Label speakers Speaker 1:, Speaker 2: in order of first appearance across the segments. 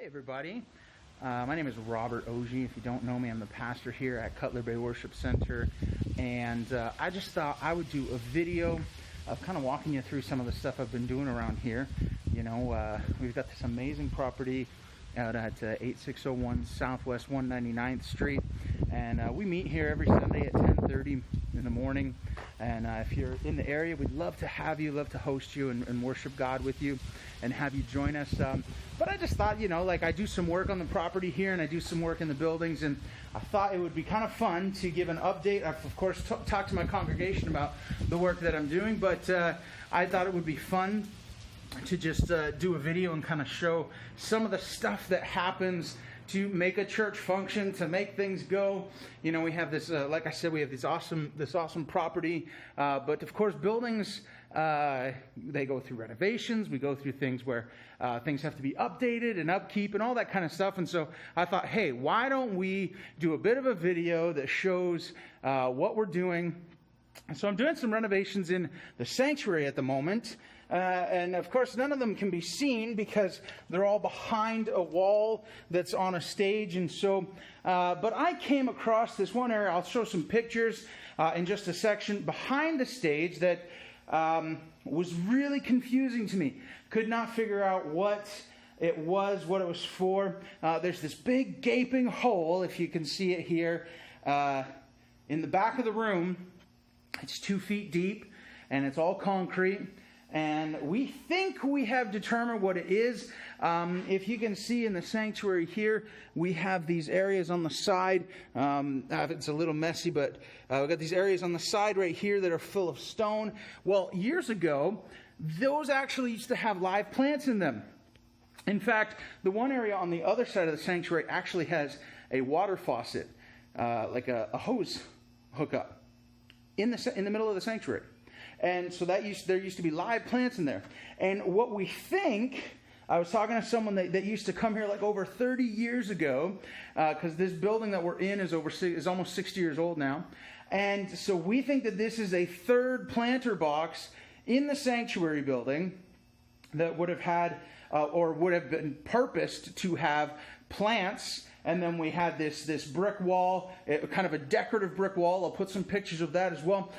Speaker 1: Hey everybody, my name is Robert Ogie. If you don't know me, I'm the pastor here at Cutler Bay Worship Center, and I just thought I would do a video of kind of walking you through some of the stuff I've been doing around here. You know, we've got this amazing property out at 8601 Southwest 199th Street, and we meet here every Sunday at 10:30 in the morning. And if you're in the area, we'd love to have you, love to host you and worship God with you and have you join us. But I just thought, you know, like I do some work on the property here and I do some work in the buildings, and I thought it would be kind of fun to give an update. I've, of course, talked to my congregation about the work that I'm doing, but I thought it would be fun to just do a video and kind of show some of the stuff that happens to make a church function, to make things go. You know, we have this, like I said, we have this awesome property, but of course buildings, they go through renovations. We go through things where things have to be updated and upkeep and all that kind of stuff. And so I thought, hey, why don't we do a bit of a video that shows what we're doing. So I'm doing some renovations in the sanctuary at the moment. And of course, none of them can be seen because they're all behind a wall that's on a stage. And so, but I came across this one area. I'll show some pictures in just a section behind the stage that was really confusing to me. Could not figure out what it was for. There's this big gaping hole, if you can see it here, in the back of the room. It's 2 feet deep, and it's all concrete. And we think we have determined what it is. If you can see in the sanctuary here, we have these areas on the side. It's a little messy, but we've got these areas on the side right here that are full of stone. Well, years ago, those actually used to have live plants in them. In fact, the one area on the other side of the sanctuary actually has a water faucet, like a hose hookup in the middle of the sanctuary. And so there used to be live plants in there. And what we think, I was talking to someone that used to come here like over 30 years ago, because this building that we're in is almost 60 years old now. And so we think that this is a third planter box in the sanctuary building that would have had, or would have been purposed to have plants. And then we had this brick wall, kind of a decorative brick wall. I'll put some pictures of that as well,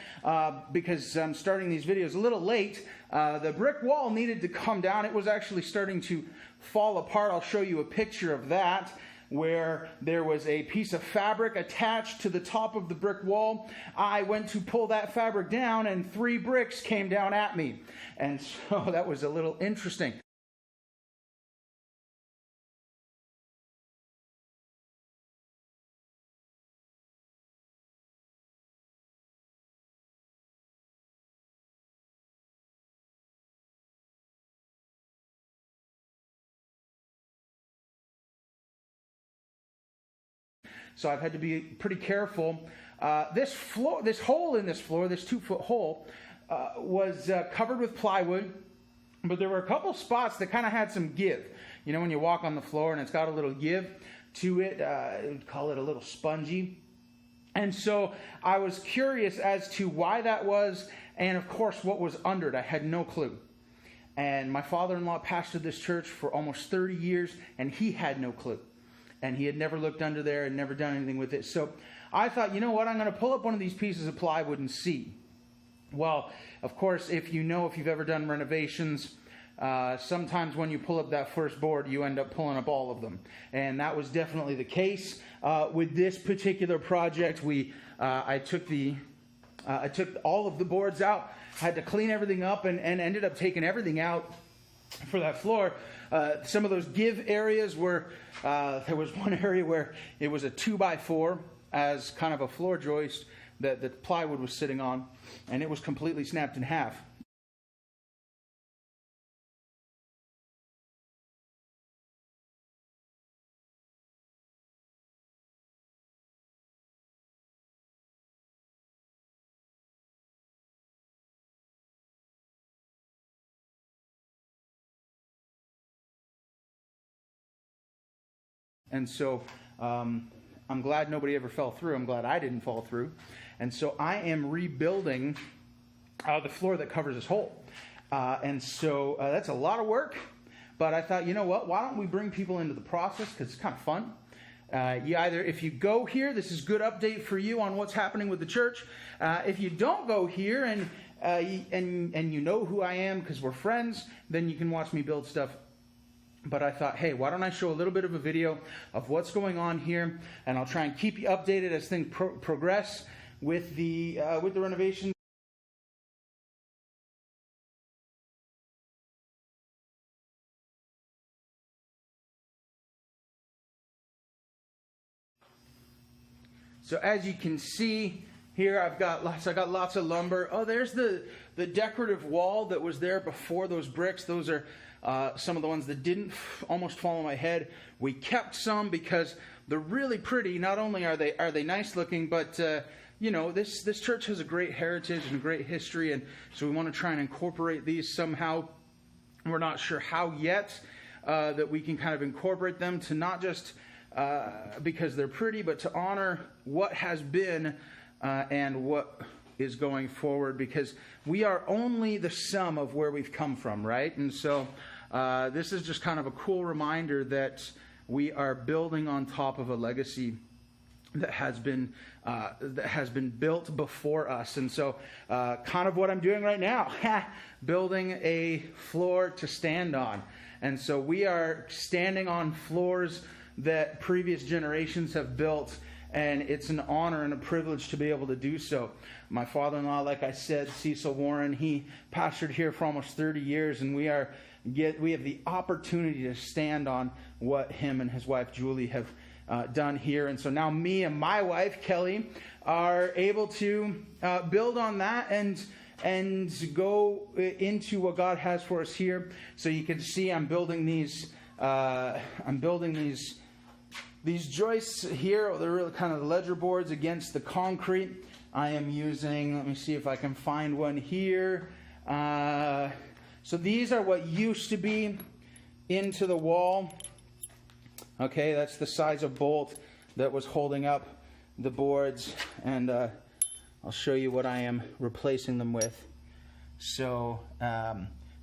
Speaker 1: because I'm starting these videos a little late. The brick wall needed to come down. It was actually starting to fall apart. I'll show you a picture of that, where there was a piece of fabric attached to the top of the brick wall. I went to pull that fabric down, and 3 bricks came down at me. And so that was a little interesting. So I've had to be pretty careful. This hole in this floor, this 2-foot hole, was covered with plywood, but there were a couple spots that kind of had some give. You know, when you walk on the floor and it's got a little give to it, we'd call it a little spongy. And so I was curious as to why that was, and of course what was under it. I had no clue. And my father-in-law pastored this church for almost 30 years, and he had no clue. And he had never looked under there and never done anything with it. So I thought, you know what, I'm going to pull up one of these pieces of plywood and see. Well, of course, if you've ever done renovations, sometimes when you pull up that first board, you end up pulling up all of them. And that was definitely the case. With this particular project, I took all of the boards out, had to clean everything up, and ended up taking everything out for that floor. Some of those give areas were, there was one area where it was a 2x4 as kind of a floor joist that the plywood was sitting on, and it was completely snapped in half. And so I'm glad nobody ever fell through. I'm glad I didn't fall through. And so I am rebuilding the floor that covers this hole. And so that's a lot of work. But I thought, you know what? Why don't we bring people into the process, because it's kind of fun. If you go here, this is good update for you on what's happening with the church. If you don't go here and you know who I am because we're friends, then you can watch me build stuff. But I thought, hey, why don't I show a little bit of a video of what's going on here, and I'll try and keep you updated as things progress with the renovations. So as you can see here, I got lots of lumber. Oh, there's the decorative wall that was there before those bricks. Those are some of the ones that didn't almost fall on my head. We kept some because they're really pretty. Not only are they nice looking, but this church has a great heritage and a great history, and so we want to try and incorporate these somehow. We're not sure how yet that we can kind of incorporate them to not just because they're pretty, but to honor what has been and what is going forward, because we are only the sum of where we've come from, right? And so this is just kind of a cool reminder that we are building on top of a legacy that has been built before us. And so kind of what I'm doing right now, building a floor to stand on. And so we are standing on floors that previous generations have built, and it's an honor and a privilege to be able to do so. My father-in-law, like I said, Cecil Warren, he pastored here for almost 30 years, and we have the opportunity to stand on what him and his wife Julie have done here. And so now me and my wife Kelly are able to build on that and go into what God has for us here. So you can see I'm building these joists here. They're really kind of the ledger boards against the concrete. I am using, let me see if I can find one here. So these are what used to be into the wall. Okay, that's the size of bolt that was holding up the boards. And I'll show you what I am replacing them with. So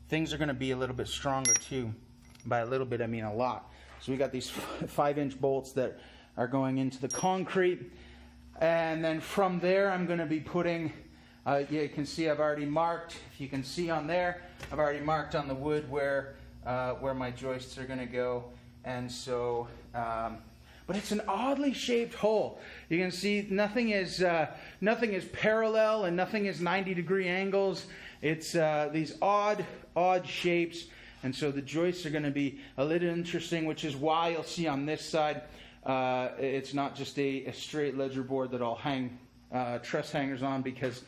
Speaker 1: things are going to be a little bit stronger too. By a little bit, I mean a lot. So we got these 5-inch bolts that are going into the concrete. And then from there, I'm going to be putting, you can see I've already marked, if you can see on there, I've already marked on the wood where my joists are going to go. And so, but it's an oddly shaped hole. You can see nothing is parallel and nothing is 90-degree angles. It's these odd shapes. And so the joists are going to be a little interesting, which is why you'll see on this side, it's not just a straight ledger board that I'll hang truss hangers on, because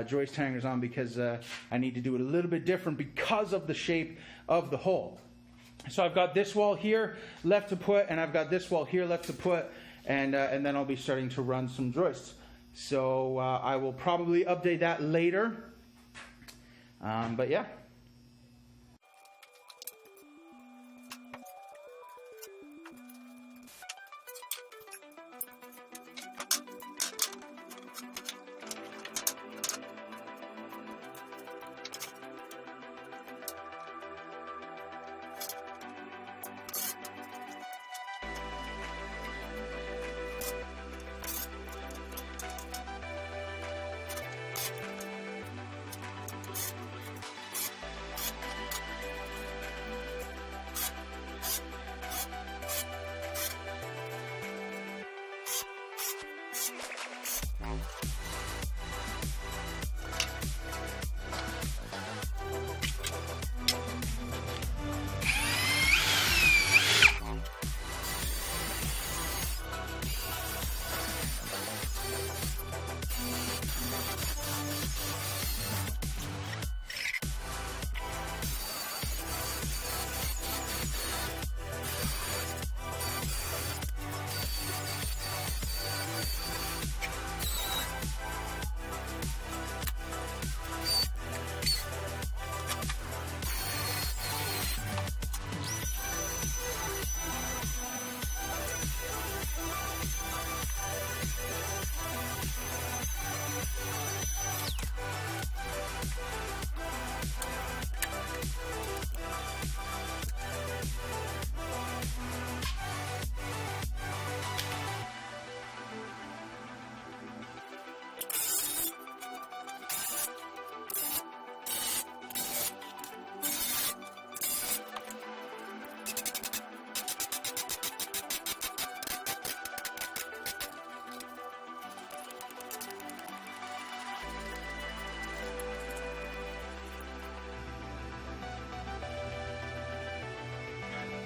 Speaker 1: joist hangers on, because I need to do it a little bit different because of the shape of the hole. So I've got this wall here left to put, and I've got this wall here left to put, and then I'll be starting to run some joists. So I will probably update that later. But yeah.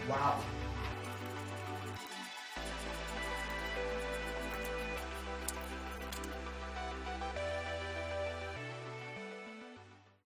Speaker 1: Wow.